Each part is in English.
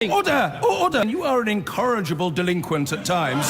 Order! Order! You are an incorrigible delinquent at times.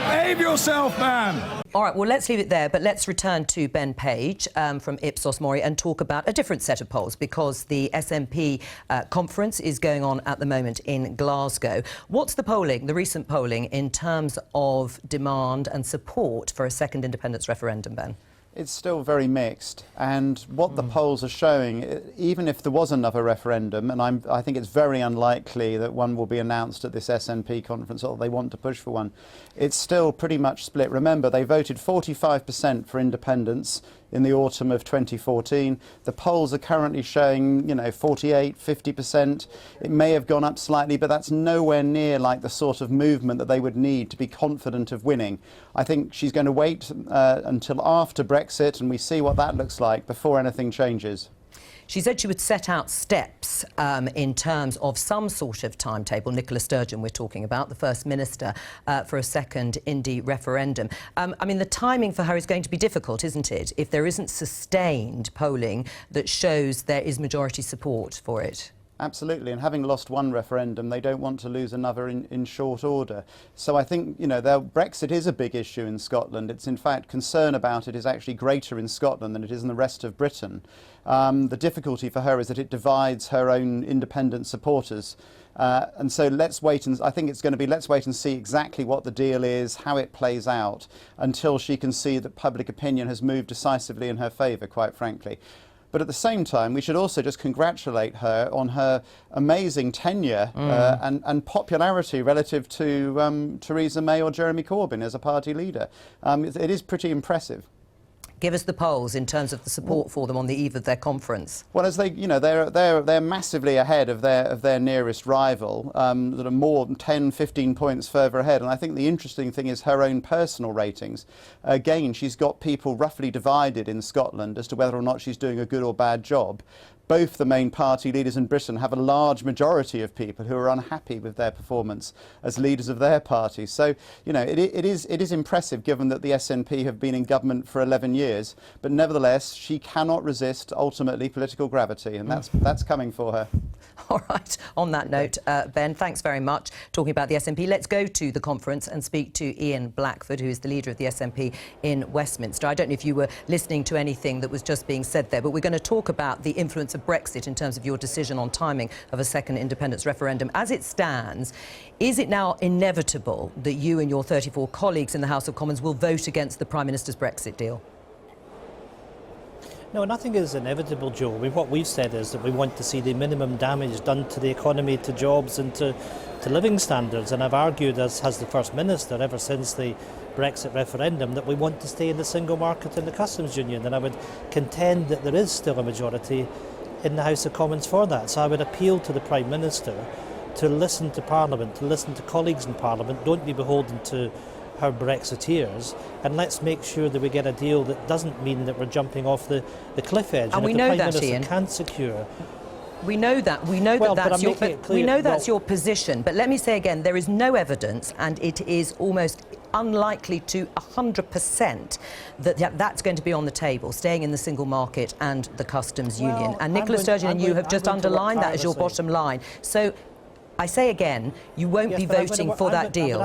Behave yourself, man! All right, well, let's leave it there, but let's return to Ben Page from Ipsos Mori and talk about a different set of polls, because the SNP conference is going on at the moment in Glasgow. What's the polling, the recent polling, in terms of demand and support for a second independence referendum, Ben? It's still very mixed, and what the polls are showing, even if there was another referendum, and I think it's very unlikely that one will be announced at this SNP conference, or they want to push for one, it's still pretty much split. Remember, they voted 45% for independence in the autumn of 2014. The polls are currently showing, 48, 50%. It may have gone up slightly, but that's nowhere near like the sort of movement that they would need to be confident of winning. I think she's going to wait until after Brexit, and we see what that looks like before anything changes. She said she would set out steps in terms of some sort of timetable. Nicola Sturgeon, we're talking about, the First Minister, for a second Indy referendum. I mean, the timing for her is going to be difficult, isn't it, if there isn't sustained polling that shows there is majority support for it? Absolutely, and having lost one referendum, they don't want to lose another in short order. So I think, Brexit is a big issue in Scotland. It's, in fact, concern about it is actually greater in Scotland than it is in the rest of Britain. The difficulty for her is that it divides her own independent supporters. And so let's wait, and I think it's going to be let's wait and see exactly what the deal is, how it plays out, until she can see that public opinion has moved decisively in her favour, quite frankly. But at the same time, we should also just congratulate her on her amazing tenure and popularity relative to Theresa May or Jeremy Corbyn as a party leader. It is pretty impressive. Give us the polls in terms of the support for them on the eve of their conference. Well, as they're massively ahead of their nearest rival, that are more than 10, 15 points further ahead. And I think the interesting thing is her own personal ratings. Again, she's got people roughly divided in Scotland as to whether or not she's doing a good or bad job. Both the main party leaders in Britain have a large majority of people who are unhappy with their performance as leaders of their parties. So, it is impressive given that the SNP have been in government for 11 years. But nevertheless, she cannot resist, ultimately, political gravity, and that's coming for her. All right. On that note, Ben, thanks very much. Talking about the SNP, let's go to the conference and speak to Ian Blackford, who is the leader of the SNP in Westminster. I don't know if you were listening to anything that was just being said there, but we're going to talk about the influence of Brexit in terms of your decision on timing of a second independence referendum. As it stands, is it now inevitable that you and your 34 colleagues in the House of Commons will vote against the Prime Minister's Brexit deal? No, nothing is inevitable, Joe. What we've said is that we want to see the minimum damage done to the economy, to jobs and to living standards. And I've argued, as has the First Minister, ever since the Brexit referendum, that we want to stay in the single market and the customs union. And I would contend that there is still a majority in the House of Commons for that. So I would appeal to the Prime Minister to listen to Parliament, to listen to colleagues in Parliament. Don't be beholden to her Brexiteers, and let's make sure that we get a deal that doesn't mean that we're jumping off the cliff edge. And we know that, Ian. Can't secure. We know that. We know that's your position. But let me say again, there is no evidence, and it is almost unlikely to 100% that that's going to be on the table, staying in the single market and the customs union. And Nicola Sturgeon and you have just underlined that as your bottom line. So I say again, you won't be voting for that deal.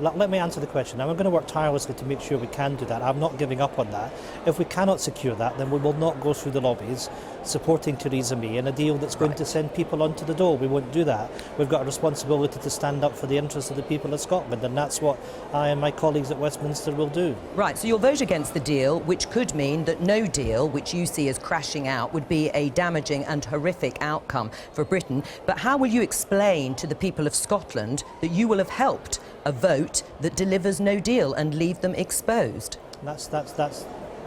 Let me answer the question. I'm going to work tirelessly to make sure we can do that. I'm not giving up on that. If we cannot secure that, then we will not go through the lobbies supporting Theresa May in a deal that's going to send people onto the dole. We won't do that. We've got a responsibility to stand up for the interests of the people of Scotland, and that's what I and my colleagues at Westminster will do. Right, so you'll vote against the deal, which could mean that no deal, which you see as crashing out, would be a damaging and horrific outcome for Britain. But how will you explain to the people of Scotland that you will have helped a vote that delivers no deal and leave them exposed?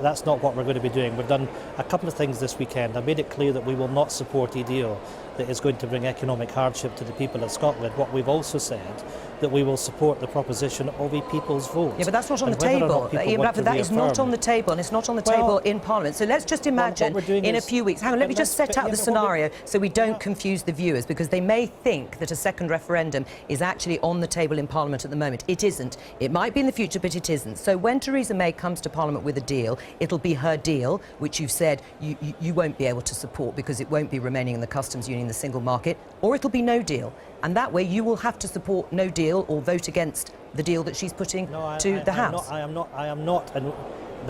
That's not what we're going to be doing. We've done a couple of things this weekend. I made it clear that we will not support a deal that is going to bring economic hardship to the people of Scotland. What we've also said, that we will support the proposition of a people's vote. Yeah, but that's not on the table. Ian Bradford, that is not on the table, and it's not on the table in Parliament. So let's just imagine in a few weeks. Hang on, let me just set out the scenario so we don't confuse the viewers, because they may think that a second referendum is actually on the table in Parliament at the moment. It isn't. It might be in the future, but it isn't. So when Theresa May comes to Parliament with a deal, it'll be her deal, which you've said you won't be able to support because it won't be remaining in the customs union, the single market, or it'll be no deal. And that way you will have to support no deal or vote against the deal that she's putting to the House. I am not, and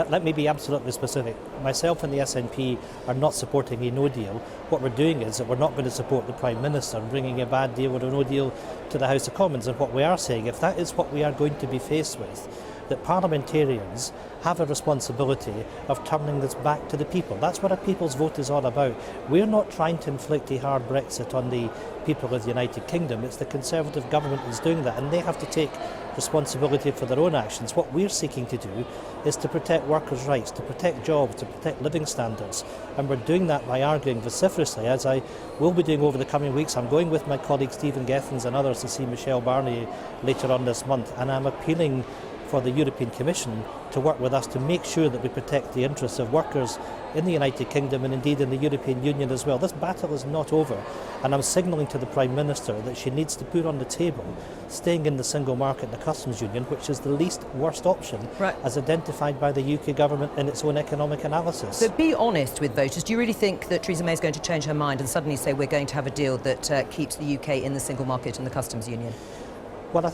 let me be absolutely specific. Myself and the SNP are not supporting a no deal. What we're doing is that we're not going to support the Prime Minister bringing a bad deal or a no deal to the House of Commons. And what we are saying, if that is what we are going to be faced with, that parliamentarians have a responsibility of turning this back to the people. That's what a people's vote is all about. We're not trying to inflict a hard Brexit on the people of the United Kingdom. It's the Conservative government that's doing that, and they have to take responsibility for their own actions. What we're seeking to do is to protect workers' rights, to protect jobs, to protect living standards, and we're doing that by arguing vociferously, as I will be doing over the coming weeks. I'm going with my colleague Stephen Gethins and others to see Michelle Barnier later on this month, and I'm appealing for the European Commission to work with us to make sure that we protect the interests of workers in the United Kingdom and indeed in the European Union as well. This battle is not over, and I'm signalling to the Prime Minister that she needs to put on the table staying in the single market and the customs union, which is the least worst option as identified by the UK government in its own economic analysis. So be honest with voters. Do you really think that Theresa May is going to change her mind and suddenly say we're going to have a deal that keeps the UK in the single market and the customs union? Well, I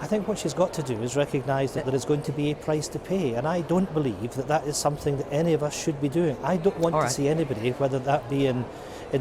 think what she's got to do is recognise that there is going to be a price to pay, and I don't believe that that is something that any of us should be doing. I don't want to see anybody, whether that be in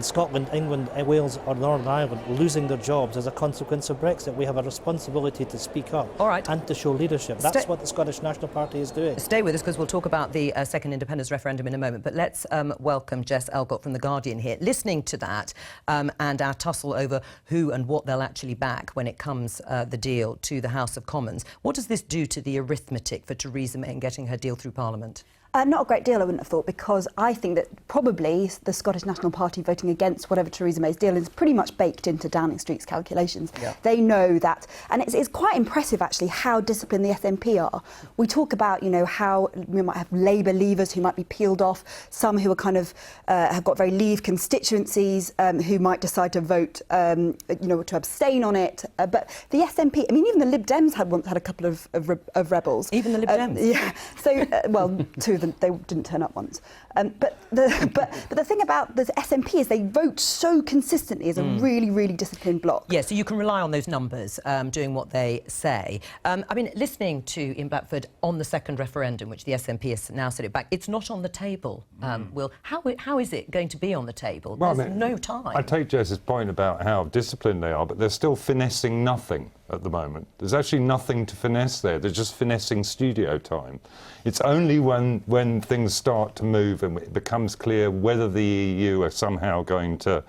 Scotland, England, Wales or Northern Ireland, losing their jobs as a consequence of Brexit. We have a responsibility to speak up and to show leadership. That's what the Scottish National Party is doing. Stay with us, because we'll talk about the second independence referendum in a moment, but let's welcome Jess Elgott from The Guardian here. Listening to that and our tussle over who and what they'll actually back when it comes, the deal, to the House of Commons, what does this do to the arithmetic for Theresa May in getting her deal through Parliament? Not a great deal, I wouldn't have thought, because I think that probably the Scottish National Party voting against whatever Theresa May's deal is pretty much baked into Downing Street's calculations. Yeah. They know that, and it's quite impressive actually how disciplined the SNP are. We talk about, you know, how we might have Labour leavers who might be peeled off, some who are kind of have got very Leave constituencies who might decide to vote, you know, to abstain on it. But the SNP, I mean, even the Lib Dems had once had a couple of rebels. Even the Lib Dems? Yeah. So, well, two of them. They didn't turn up once. But the thing about the SNP is they vote so consistently as a really, really disciplined bloc. Yeah, so you can rely on those numbers doing what they say. I mean, listening to Ian Blackford on the second referendum, which the SNP has now set it back, it's not on the table, Will. How is it going to be on the table? Well, There's no time. I take Jess's point about how disciplined they are, but they're still finessing nothing at the moment. There's actually nothing to finesse there. They're just finessing studio time. It's only when things start to move and it becomes clear whether the EU are somehow going to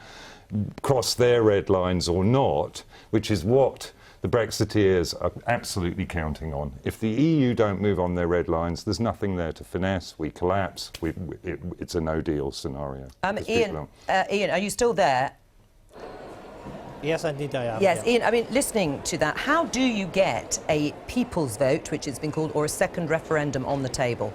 cross their red lines or not, which is what the Brexiteers are absolutely counting on. If the EU don't move on their red lines, there's nothing there to finesse. We collapse. It's a no-deal scenario. Ian, are you still there? Yes, indeed I am. Yes, yeah. Ian, I mean, listening to that, how do you get a people's vote, which has been called, or a second referendum on the table?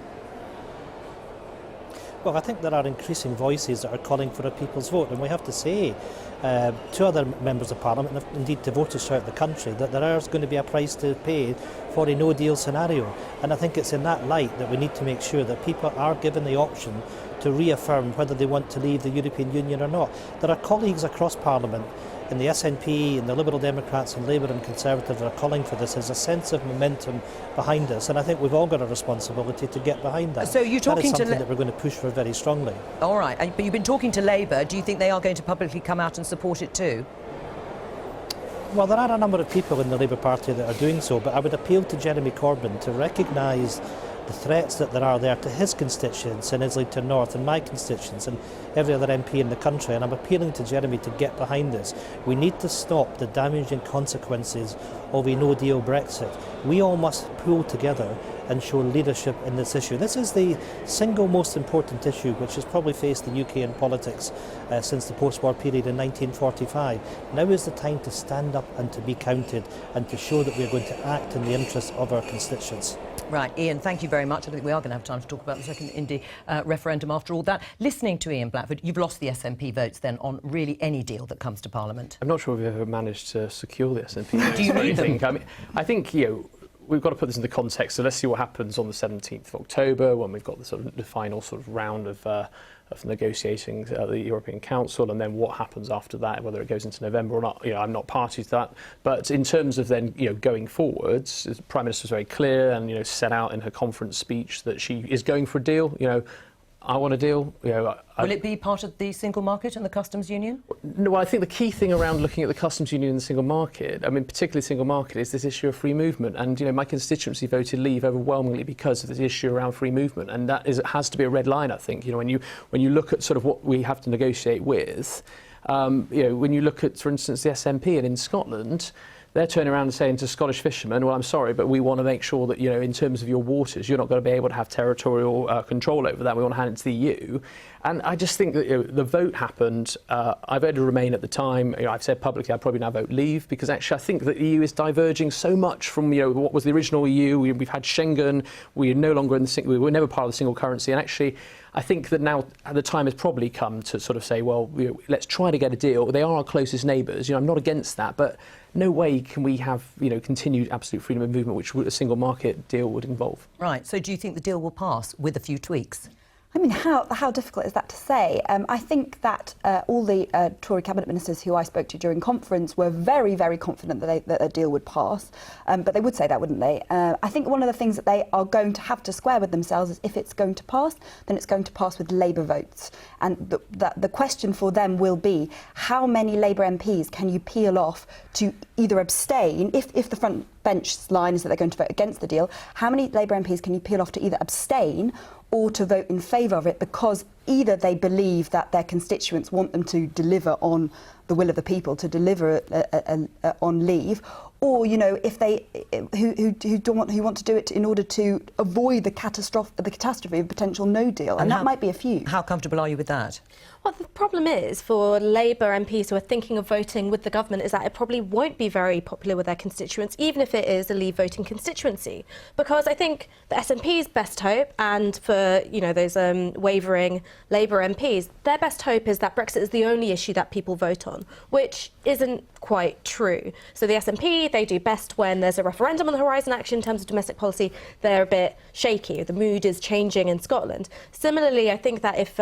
Well, I think there are increasing voices that are calling for a people's vote, and we have to say to other members of Parliament, and indeed to voters throughout the country, that there is going to be a price to pay for a no-deal scenario. And I think it's in that light that we need to make sure that people are given the option to reaffirm whether they want to leave the European Union or not. There are colleagues across Parliament in the SNP and the Liberal Democrats and Labour and Conservatives are calling for this. There's a sense of momentum behind us, and I think we've all got a responsibility to get behind that. So you're talking that is something that we're going to push for very strongly. All right, but you've been talking to Labour. Do you think they are going to publicly come out and support it too? Well, there are a number of people in the Labour Party that are doing so, but I would appeal to Jeremy Corbyn to recognise the threats that there are there to his constituents in Islington North and my constituents and every other MP in the country, and I'm appealing to Jeremy to get behind this. We need to stop the damaging consequences of a no-deal Brexit. We all must pull together and show leadership in this issue. This is the single most important issue which has probably faced the UK in politics since the post-war period in 1945. Now is the time to stand up and to be counted and to show that we are going to act in the interests of our constituents. Right, Ian, thank you very much. I don't think we are going to have time to talk about the second Indy referendum after all that. Listening to Ian Blackford, you've lost the SNP votes then on really any deal that comes to Parliament. I'm not sure we've ever managed to secure the SNP votes. Do you need them? I think, you know, we've got to put this into context. So let's see what happens on the 17th of October when we've got the sort of the final sort of round of negotiating the European Council, and then what happens after that, whether it goes into November or not. You know, I'm not party to that. But in terms of then, you know, going forwards, the Prime Minister's very clear and, you know, set out in her conference speech that she is going for a deal. You know, I want a deal. You know, Will it be part of the single market and the customs union? No, I think the key thing around looking at the customs union and the single market, I mean, particularly single market, is this issue of free movement. And, you know, my constituency voted leave overwhelmingly because of this issue around free movement. And that is, it has to be a red line, I think. You know, when you look at sort of what we have to negotiate with, you know, when you look at, for instance, the SNP and in Scotland, they're turning around and saying to Scottish fishermen, well, I'm sorry, but we want to make sure that, you know, in terms of your waters, you're not going to be able to have territorial control over that. We want to hand it to the EU. And I just think that, you know, the vote happened. I voted Remain at the time. You know, I've said publicly I'd probably now vote Leave, because actually I think that the EU is diverging so much from, you know, what was the original EU. We've had Schengen. We're no longer in the we were never part of the single currency. And actually, I think that now the time has probably come to sort of say, well, you know, let's try to get a deal. They are our closest neighbours. You know, I'm not against that, but no way can we have, you know, continued absolute freedom of movement, which a single market deal would involve. Right. So do you think the deal will pass with a few tweaks? I mean, how difficult is that to say? I think that all the Tory cabinet ministers who I spoke to during conference were very, very confident that a deal would pass. But they would say that, wouldn't they? I think one of the things that they are going to have to square with themselves is if it's going to pass, then it's going to pass with Labour votes. And the question for them will be, how many Labour MPs can you peel off to either abstain, if the front bench line is that they're going to vote against the deal, how many Labour MPs can you peel off to either abstain or to vote in favour of it, because either they believe that their constituents want them to deliver on the will of the people, to deliver on leave, or, you know, if they who want to do it in order to avoid the catastrophe of potential no deal, and that might be a few. How comfortable are you with that? Well, the problem is for Labour MPs who are thinking of voting with the government is that it probably won't be very popular with their constituents, even if it is a Leave voting constituency. Because I think the SNP's best hope, and for, you know, those wavering Labour MPs, their best hope is that Brexit is the only issue that people vote on, which isn't quite true. So the SNP, they do best when there's a referendum on the horizon. Actually, in terms of domestic policy, they're a bit shaky. The mood is changing in Scotland. Similarly, I think that if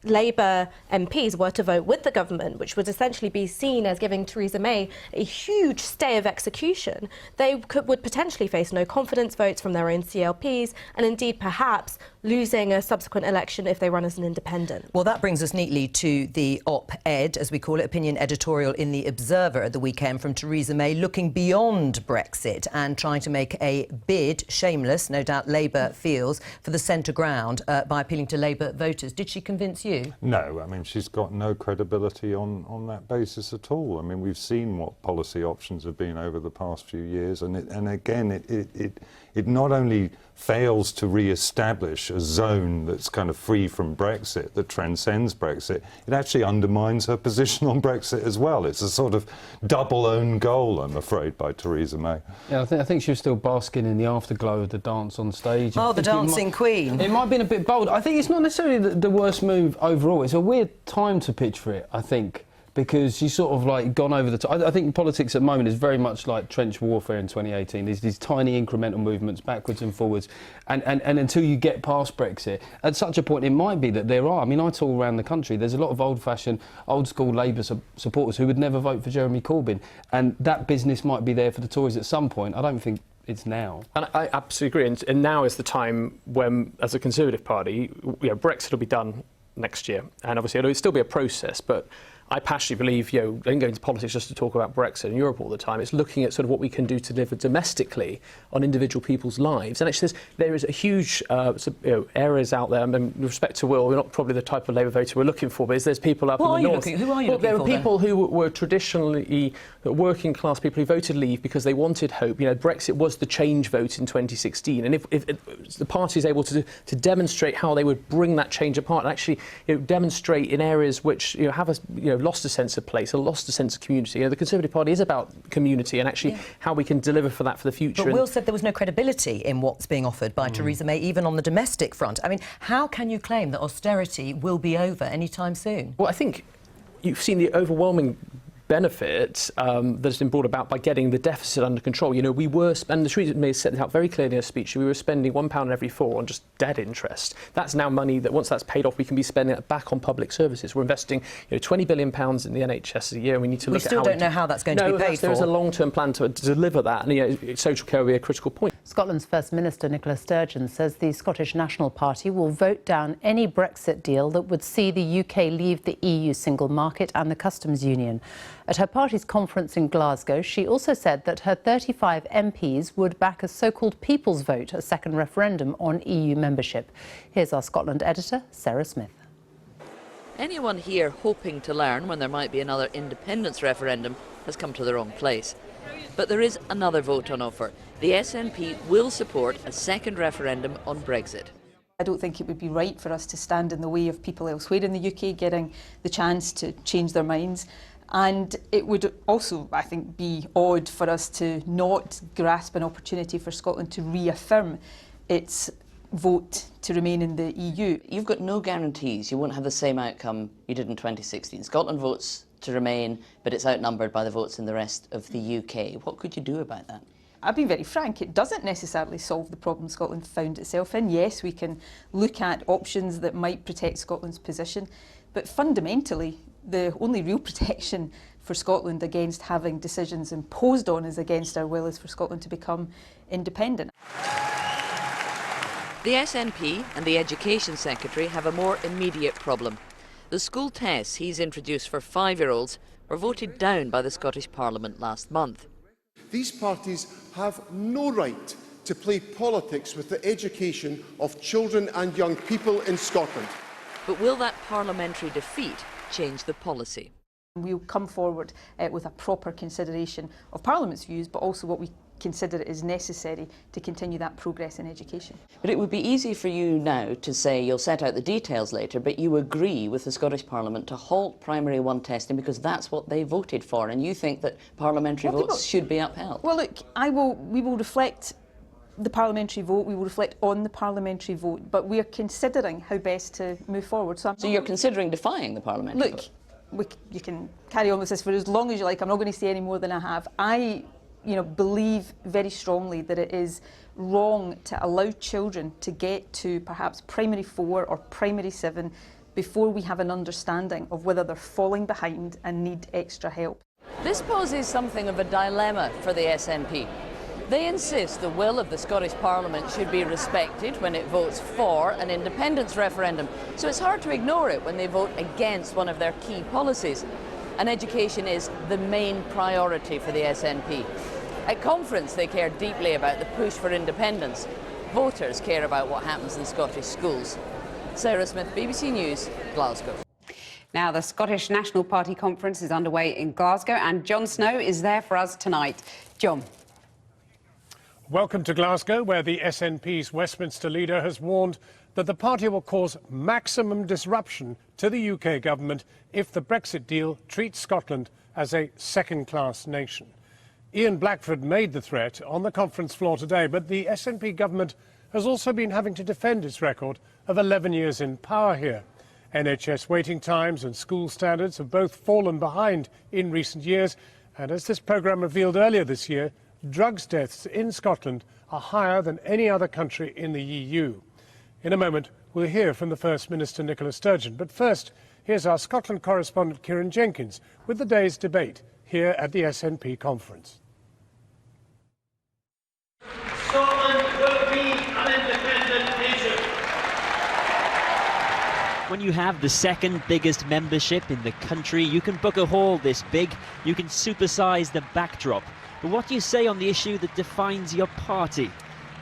Labour MPs were to vote with the government, which would essentially be seen as giving Theresa May a huge stay of execution, they would potentially face no confidence votes from their own CLPs, and indeed perhaps losing a subsequent election if they run as an independent. Well, that brings us neatly to the op-ed, as we call it, opinion editorial in The Observer at the weekend from Theresa May, looking beyond Brexit and trying to make a bid, shameless, no doubt Labour feels, for the centre ground by appealing to Labour voters. Did she convince you? No, I mean, she's got no credibility on that basis at all. I mean, we've seen what policy options have been over the past few years, and again, it not only fails to re-establish a zone that's kind of free from Brexit, that transcends Brexit, it actually undermines her position on Brexit as well. It's a sort of double own goal, I'm afraid, by Theresa May. Yeah, I think she was still basking in the afterglow of the dance on stage. Oh, the dancing queen. It might have been a bit bold. I think it's not necessarily the worst move overall. It's a weird time to pitch for it, I think, because she's sort of like gone over the top. I think politics at the moment is very much like trench warfare in 2018. There's these tiny incremental movements backwards and forwards, and until you get past Brexit, at such a point it might be that there are. I mean, I tour around the country. There's a lot of old-fashioned, old-school Labour supporters who would never vote for Jeremy Corbyn, and that business might be there for the Tories at some point. I don't think it's now. And I absolutely agree. And now is the time when, as a Conservative Party, you know, Brexit will be done next year, and obviously it'll still be a process, but I passionately believe, I didn't go into politics just to talk about Brexit and Europe all the time. It's looking at sort of what we can do to deliver domestically on individual people's lives. And actually, there is a huge areas out there. I mean, with respect to Will, we're not probably the type of Labour voter we're looking for, but there's people up in the north. Who are you looking for? There are people who were traditionally working class people who voted Leave because they wanted hope. Brexit was the change vote in 2016, and if the party is able to demonstrate how they would bring that change apart and actually demonstrate in areas which have lost a sense of place, lost a sense of community. The Conservative Party is about community and actually how we can deliver for that for the future. But Will said there was no credibility in what's being offered by Theresa May, even on the domestic front. I mean, how can you claim that austerity will be over anytime soon? Well, I think you've seen the overwhelming benefit that has been brought about by getting the deficit under control. We were, and Theresa May set it out very clearly in her speech, we were spending £1 every 4 on just debt interest. That's now money that once that's paid off, we can be spending it back on public services. We're investing £20 billion in the NHS a year, and we need to look at how... We still don't know how that's going to be paid for. There is a long-term plan to deliver that, and social care will be a critical point. Scotland's First Minister Nicola Sturgeon says the Scottish National Party will vote down any Brexit deal that would see the UK leave the EU single market and the customs union. At her party's conference in Glasgow, she also said that her 35 MPs would back a so-called people's vote, a second referendum on EU membership. Here's our Scotland editor, Sarah Smith. Anyone here hoping to learn when there might be another independence referendum has come to the wrong place. But there is another vote on offer. The SNP will support a second referendum on Brexit. I don't think it would be right for us to stand in the way of people elsewhere in the UK getting the chance to change their minds. And it would also, I think, be odd for us to not grasp an opportunity for Scotland to reaffirm its vote to remain in the EU. You've got no guarantees you won't have the same outcome you did in 2016. Scotland votes to remain, but it's outnumbered by the votes in the rest of the UK. What could you do about that? I've been very frank, it doesn't necessarily solve the problem Scotland found itself in. Yes, we can look at options that might protect Scotland's position, but fundamentally, the only real protection for Scotland against having decisions imposed on us against our will is for Scotland to become independent. The SNP and the Education Secretary have a more immediate problem. The school tests he's introduced for 5-year-olds were voted down by the Scottish Parliament last month. These parties have no right to play politics with the education of children and young people in Scotland. But will that parliamentary defeat change the policy? We'll come forward with a proper consideration of Parliament's views, but also what we consider is necessary to continue that progress in education. But it would be easy for you now to say you'll set out the details later, but you agree with the Scottish Parliament to halt primary 1 testing because that's what they voted for, and you think that parliamentary votes should be upheld. Well, look, we will reflect the parliamentary vote, we will reflect on the parliamentary vote, but we are considering how best to move forward. So you're considering defying the parliamentary vote? You can carry on with this for as long as you like. I'm not going to say any more than I have. I believe very strongly that it is wrong to allow children to get to perhaps primary 4 or primary 7 before we have an understanding of whether they're falling behind and need extra help. This poses something of a dilemma for the SNP. They insist the will of the Scottish Parliament should be respected when it votes for an independence referendum, so it's hard to ignore it when they vote against one of their key policies. And education is the main priority for the SNP. At conference, they care deeply about the push for independence. Voters care about what happens in Scottish schools. Sarah Smith, BBC News, Glasgow. Now, the Scottish National Party conference is underway in Glasgow, and John Snow is there for us tonight. John. Welcome to Glasgow, where the SNP's Westminster leader has warned that the party will cause maximum disruption to the UK government if the Brexit deal treats Scotland as a second-class nation. Ian Blackford made the threat on the conference floor today, but the SNP government has also been having to defend its record of 11 years in power here. NHS waiting times and school standards have both fallen behind in recent years, and as this programme revealed earlier this year, drugs deaths in Scotland are higher than any other country in the EU. In a moment, we'll hear from the First Minister Nicola Sturgeon. But first, here's our Scotland correspondent Kieran Jenkins with the day's debate here at the SNP conference. Scotland will be an independent nation. When you have the second biggest membership in the country, you can book a hall this big, you can supersize the backdrop. But what do you say on the issue that defines your party?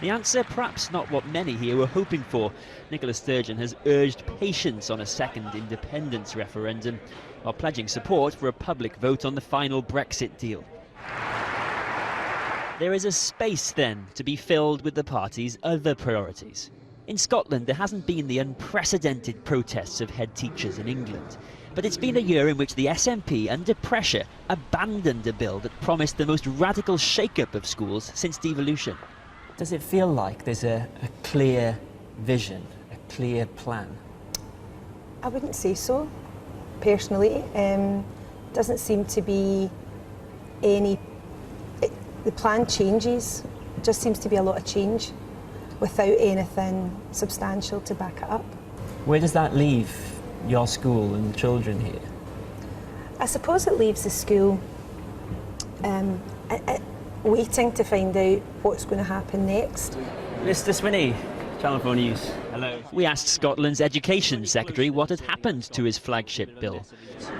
The answer, perhaps not what many here were hoping for. Nicola Sturgeon has urged patience on a second independence referendum, while pledging support for a public vote on the final Brexit deal. There is a space, then, to be filled with the party's other priorities. In Scotland, there hasn't been the unprecedented protests of head teachers in England. But it's been a year in which the SNP, under pressure, abandoned a bill that promised the most radical shake-up of schools since devolution. Does it feel like there's a clear vision, a clear plan? I wouldn't say so, personally. Doesn't seem to be any... the plan changes. It just seems to be a lot of change without anything substantial to back it up. Where does that leave your school and the children here? I suppose it leaves the school waiting to find out what's going to happen next. Mr. Swinney, Channel 4 News. Hello. We asked Scotland's Education Secretary what had happened to his flagship bill.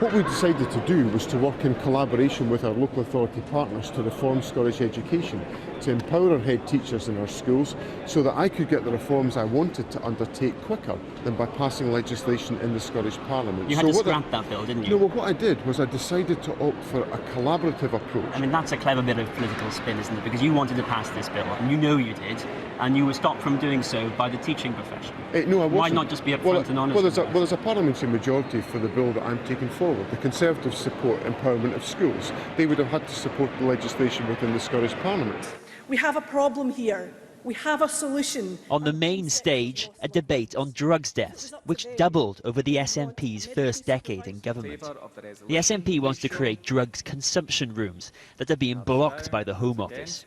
What we decided to do was to work in collaboration with our local authority partners to reform Scottish education, to empower our head teachers in our schools so that I could get the reforms I wanted to undertake quicker than by passing legislation in the Scottish Parliament. You had to scrap that bill, didn't you? No, well, what I did was I decided to opt for a collaborative approach. I mean, that's a clever bit of political spin, isn't it? Because you wanted to pass this bill, and you know you did, and you were stopped from doing so by the teaching profession. No, I wasn't. Why not just be upfront and honest? There's a parliamentary majority for the bill that I'm taking forward. The Conservatives support empowerment of schools. They would have had to support the legislation within the Scottish Parliament. We have a problem here. We have a solution. On the main stage, a debate on drugs deaths, which doubled over the SNP's first decade in government. The SNP wants to create drugs consumption rooms that are being blocked by the Home Office.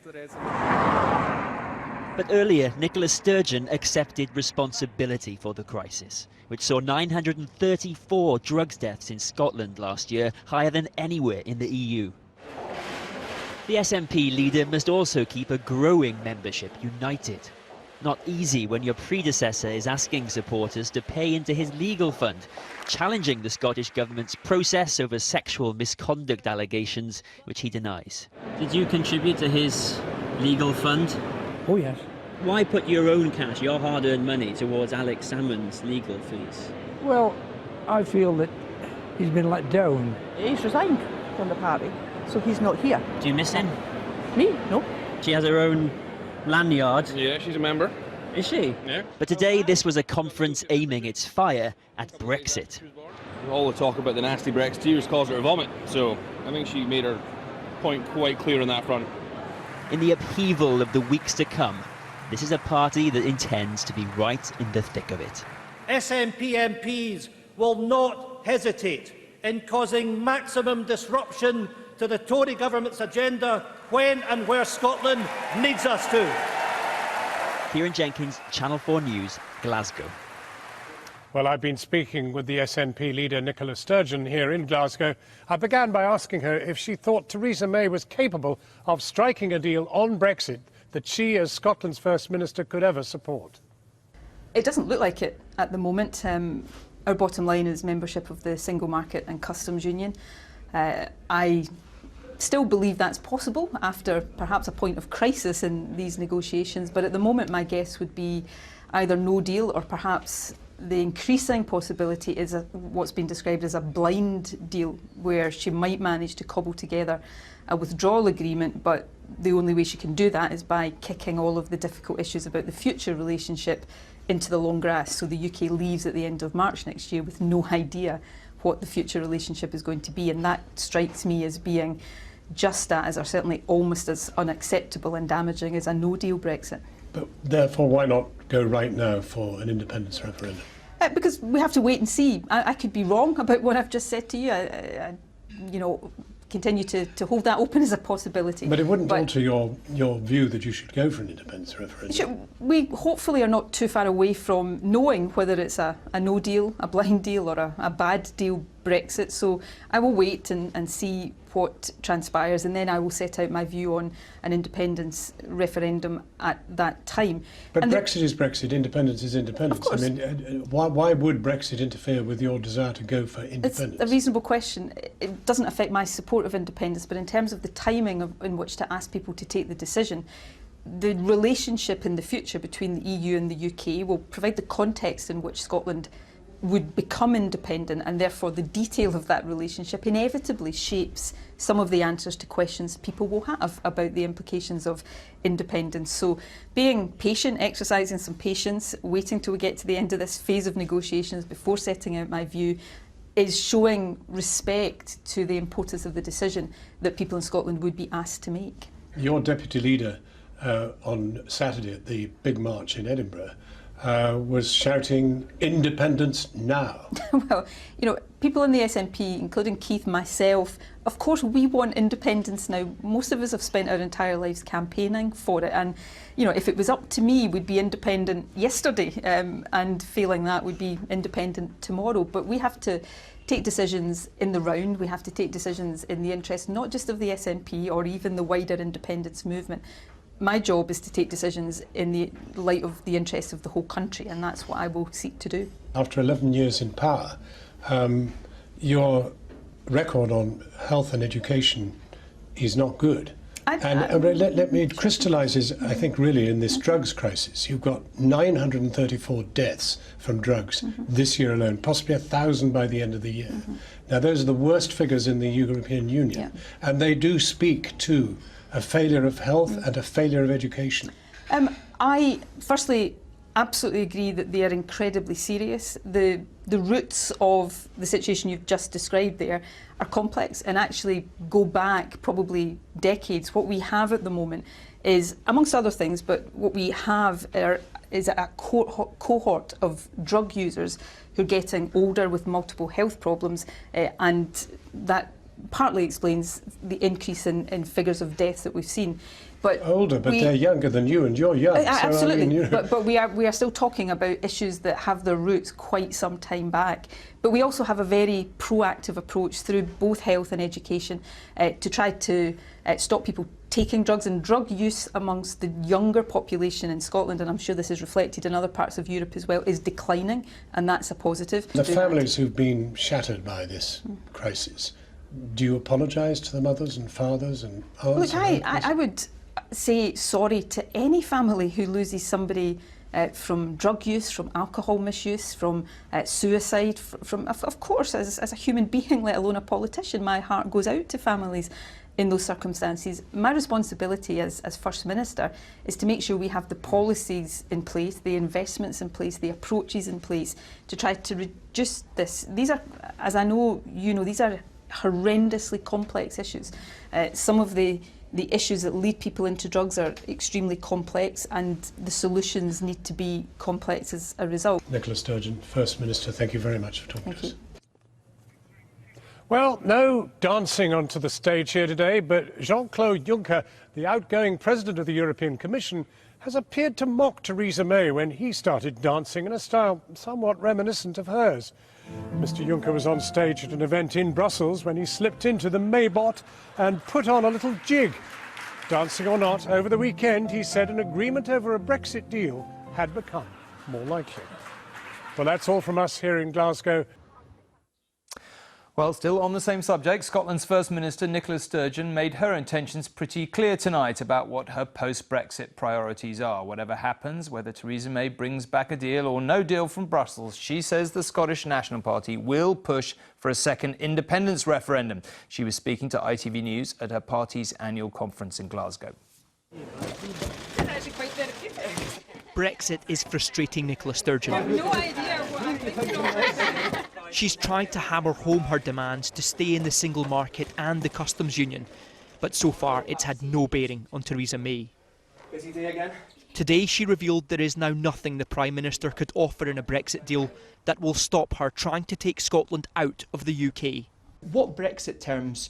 But earlier, Nicola Sturgeon accepted responsibility for the crisis, which saw 934 drugs deaths in Scotland last year, higher than anywhere in the EU. The SNP leader must also keep a growing membership united. Not easy when your predecessor is asking supporters to pay into his legal fund, challenging the Scottish Government's process over sexual misconduct allegations, which he denies. Did you contribute to his legal fund? Oh, yes. Why put your own cash, your hard-earned money, towards Alex Salmond's legal fees? Well, I feel that he's been let down. He's resigned from the party, so he's not here. Do you miss him? Me? No. She has her own lanyard. Yeah, she's a member. Is she? Yeah. But today this was a conference aiming its fire at Brexit. All the talk about the nasty Brexiteers caused her to vomit, so I think she made her point quite clear on that front. In the upheaval of the weeks to come, this is a party that intends to be right in the thick of it. SNP MPs will not hesitate in causing maximum disruption to the Tory government's agenda when and where Scotland needs us to. Kieran Jenkins, Channel 4 News, Glasgow. Well, I've been speaking with the SNP leader Nicola Sturgeon here in Glasgow. I began by asking her if she thought Theresa May was capable of striking a deal on Brexit that she, as Scotland's First Minister, could ever support. It doesn't look like it at the moment. Our bottom line is membership of the Single Market and Customs Union. I still believe that's possible after perhaps a point of crisis in these negotiations, but at the moment my guess would be either no deal or perhaps the increasing possibility is what's been described as a blind deal, where she might manage to cobble together a withdrawal agreement, but the only way she can do that is by kicking all of the difficult issues about the future relationship into the long grass. So the UK leaves at the end of March next year with no idea what the future relationship is going to be, and that strikes me as being just as, or certainly almost as unacceptable and damaging as a no-deal Brexit. But therefore, why not go right now for an independence referendum? Because we have to wait and see. I could be wrong about what I've just said to you. You know, continue to hold that open as a possibility. But it wouldn't alter your view that you should go for an independence referendum. We hopefully are not too far away from knowing whether it's a no deal, a blind deal or a bad deal Brexit. So I will wait and see what transpires, and then I will set out my view on an independence referendum at that time. But and Brexit is Brexit, independence is independence. Of course. I mean, why would Brexit interfere with your desire to go for independence? It's a reasonable question. It doesn't affect my support of independence, but in terms of the timing in which to ask people to take the decision, the relationship in the future between the EU and the UK will provide the context in which Scotland would become independent, and therefore the detail of that relationship inevitably shapes some of the answers to questions people will have about the implications of independence. So being patient, exercising some patience, waiting till we get to the end of this phase of negotiations before setting out my view, is showing respect to the importance of the decision that people in Scotland would be asked to make. Your deputy leader on Saturday at the big march in Edinburgh was shouting independence now. Well, you know, people in the SNP, including Keith, myself, of course we want independence now. Most of us have spent our entire lives campaigning for it, and you know, if it was up to me, we'd be independent yesterday, and failing that, we'd be independent tomorrow. But we have to take decisions in the round. We have to take decisions in the interest not just of the SNP or even the wider independence movement. My job is to take decisions in the light of the interests of the whole country, and that's what I will seek to do. After 11 years in power, your record on health and education is not good. Let me crystallise this, I think, really in this drugs crisis. You've got 934 deaths from drugs this year alone, possibly 1,000 by the end of the year. Now, those are the worst figures in the European Union, and they do speak to a failure of health and a failure of education. I, firstly, absolutely agree that they are incredibly serious. The roots of the situation you've just described there are complex and actually go back probably decades. What we have at the moment is, amongst other things, but what we have is a cohort of drug users who are getting older with multiple health problems, and that partly explains the increase in figures of deaths that we've seen. But older, but they're younger than you, and you're young. Absolutely, so, I mean, you know. but we are still talking about issues that have their roots quite some time back. But we also have a very proactive approach through both health and education to try to stop people taking drugs, and drug use amongst the younger population in Scotland, and I'm sure this is reflected in other parts of Europe as well, is declining, and that's a positive. The families who've been shattered by this crisis, do you apologise to the mothers and fathers and aunts? Look, I would say sorry to any family who loses somebody from drug use, from alcohol misuse, from suicide, of course, as a human being, let alone a politician, my heart goes out to families in those circumstances. My responsibility as First Minister is to make sure we have the policies in place, the investments in place, the approaches in place to try to reduce this. These are, as I know you know, these are horrendously complex issues. Some of the issues that lead people into drugs are extremely complex, and the solutions need to be complex as a result. Nicola Sturgeon, First Minister, thank you very much for talking to us. Well, no dancing onto the stage here today, but Jean-Claude Juncker, the outgoing President of the European Commission, has appeared to mock Theresa May when he started dancing in a style somewhat reminiscent of hers. Mr. Juncker was on stage at an event in Brussels when he slipped into the Maybot and put on a little jig. Dancing or not, over the weekend he said an agreement over a Brexit deal had become more likely. Well, that's all from us here in Glasgow. Well, still on the same subject, Scotland's First Minister Nicola Sturgeon made her intentions pretty clear tonight about what her post-Brexit priorities are. Whatever happens, whether Theresa May brings back a deal or no deal from Brussels, she says the Scottish National Party will push for a second independence referendum. She was speaking to ITV News at her party's annual conference in Glasgow. Brexit is frustrating Nicola Sturgeon. I have no idea what I'm thinking. She's tried to hammer home her demands to stay in the single market and the customs union, but so far it's had no bearing on Theresa May. Busy day again? Today she revealed there is now nothing the Prime Minister could offer in a Brexit deal that will stop her trying to take Scotland out of the UK. What Brexit terms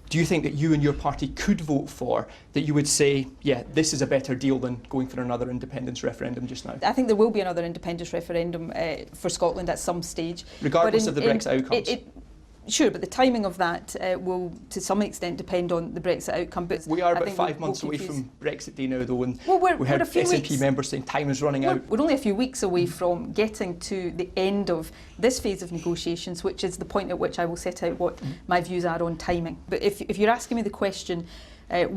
do you think that you and your party could vote for that you would say, yeah, this is a better deal than going for another independence referendum just now? I think there will be another independence referendum for Scotland at some stage. Regardless of the Brexit outcomes? Sure, but the timing of that will to some extent depend on the Brexit outcome. But we are I about think 5 months away from Brexit Day now, though, and we're we had a few SNP weeks. members saying time is running out. We're only a few weeks away from getting to the end of this phase of negotiations, which is the point at which I will set out what my views are on timing. But if you're asking me the question, are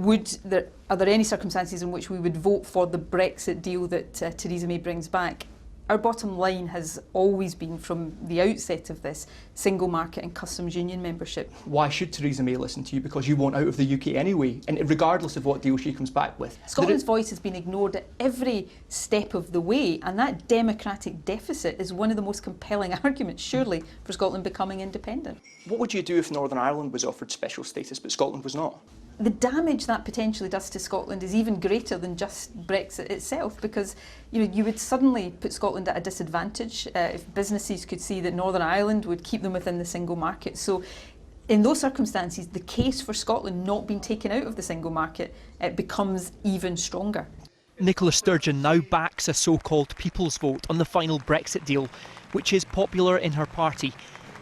there any circumstances in which we would vote for the Brexit deal that Theresa May brings back? Our bottom line has always been, from the outset of this, single market and customs union membership. Why should Theresa May listen to you? Because you want out of the UK anyway, and regardless of what deal she comes back with. Scotland's voice has been ignored at every step of the way, and that democratic deficit is one of the most compelling arguments, surely, for Scotland becoming independent. What would you do if Northern Ireland was offered special status but Scotland was not? The damage that potentially does to Scotland is even greater than just Brexit itself, because you would suddenly put Scotland at a disadvantage if businesses could see that Northern Ireland would keep them within the single market. So in those circumstances, the case for Scotland not being taken out of the single market becomes even stronger. Nicola Sturgeon now backs a so-called people's vote on the final Brexit deal, which is popular in her party.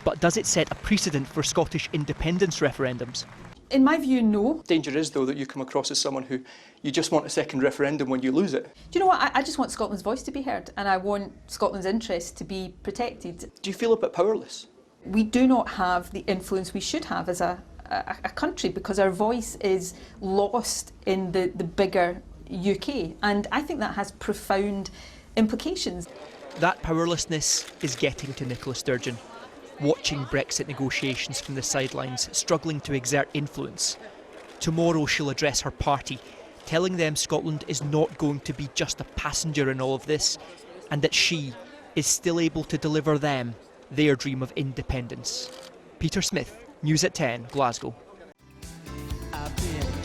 But does it set a precedent for Scottish independence referendums? In my view, no. Danger is, though, that you come across as someone who you just want a second referendum when you lose it. Do you know what? I just want Scotland's voice to be heard, and I want Scotland's interests to be protected. Do you feel a bit powerless? We do not have the influence we should have as a country, because our voice is lost in the bigger UK, and I think that has profound implications. That powerlessness is getting to Nicola Sturgeon, watching Brexit negotiations from the sidelines, struggling to exert influence. Tomorrow she'll address her party, telling them Scotland is not going to be just a passenger in all of this, and that she is still able to deliver them their dream of independence. Peter Smith, News at 10, Glasgow. I've been